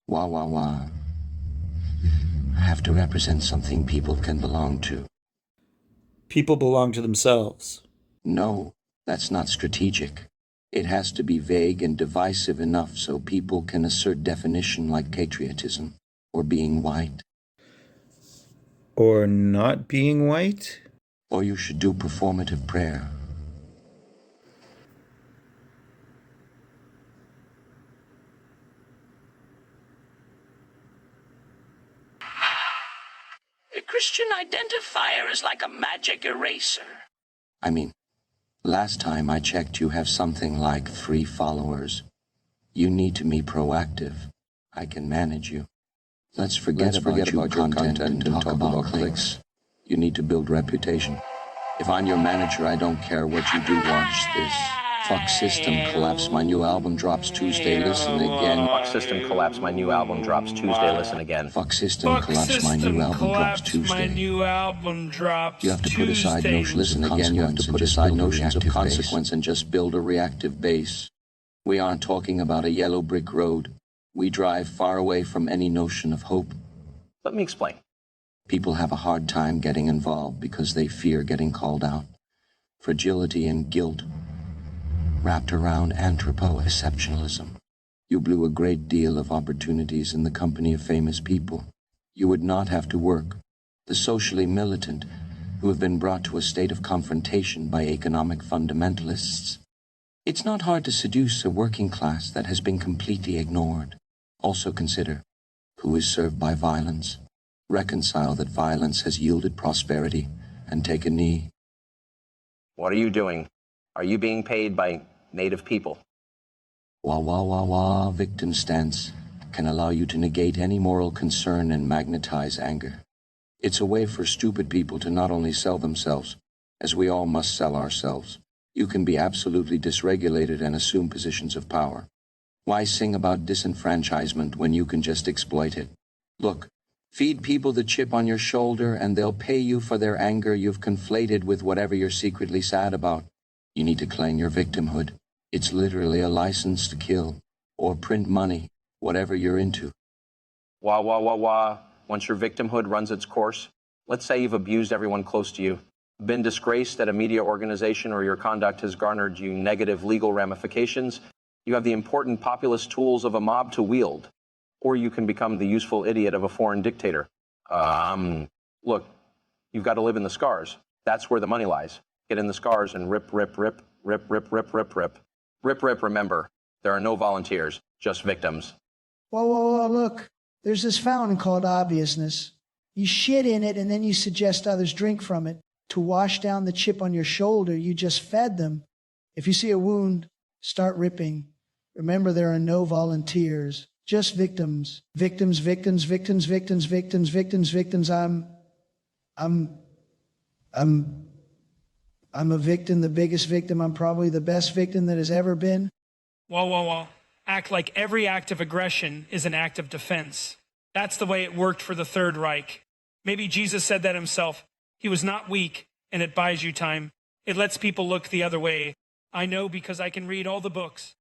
Wah, wah, wah. I have to represent something people can belong to. People belong to themselves. No, that's not strategic. It has to be vague and divisive enough so people can assert definition like patriotism or being white. Or not being white? Or you should do performative prayer. A Christian identifier is like a magic eraser. I mean, last time I checked, you have something like 3 followers. You need to be proactive. I can manage you. Let's forget about your content and talk about clicks. You need to build reputation. If I'm your manager, I don't care what you do. Watch this. Fuck system collapse. My new album drops Tuesday. Listen again. Fuck system collapse. My new album drops Tuesday. Listen again. Fuck system collapse. My new album drops Tuesday. You have to put aside notions. Listen again. You have to put aside notions of consequence and just build a reactive base. We aren't talking about a yellow brick road. We drive far away from any notion of hope. Let me explain. People have a hard time getting involved because they fear getting called out. Fragility and guilt wrapped around anthropo-exceptionalism. You blew a great deal of opportunities in the company of famous people. You would not have to work. The socially militant, who have been brought to a state of confrontation by economic fundamentalists. It's not hard to seduce a working class that has been completely ignored. Also consider who is served by violence. Reconcile that violence has yielded prosperity and take a knee. What are you doing? Are you being paid by native people? Wah, wah, wah, wah. Victim stance can allow you to negate any moral concern and magnetize anger. It's a way for stupid people to not only sell themselves, as we all must sell ourselves. You can be absolutely dysregulated and assume positions of power. Why sing about disenfranchisement when you can just exploit it? Look, feed people the chip on your shoulder and they'll pay you for their anger you've conflated with whatever you're secretly sad about. You need to claim your victimhood. It's literally a license to kill or print money, whatever you're into. Wah, wah, wah, wah. Once your victimhood runs its course, let's say you've abused everyone close to you, been disgraced at a media organization, or your conduct has garnered you negative legal ramifications. You have the important populist tools of a mob to wield. Or you can become the useful idiot of a foreign dictator. Look, you've got to live in the scars. That's where the money lies. Get in the scars and rip, rip, rip, rip, rip, rip, rip, rip. Rip, rip, remember, there are no volunteers, just victims. Whoa, whoa, whoa, look. There's this fountain called obviousness. You shit in it and then you suggest others drink from it. To wash down the chip on your shoulder, you just fed them. If you see a wound, start ripping. Remember, there are no volunteers. Just victims. Victims, victims, victims, victims, victims, victims, victims. I'm a victim, the biggest victim. I'm probably the best victim that has ever been. Whoa, whoa, whoa. Act like every act of aggression is an act of defense. That's the way it worked for the Third Reich. Maybe Jesus said that himself. He was not weak, and it buys you time. It lets people look the other way. I know because I can read all the books.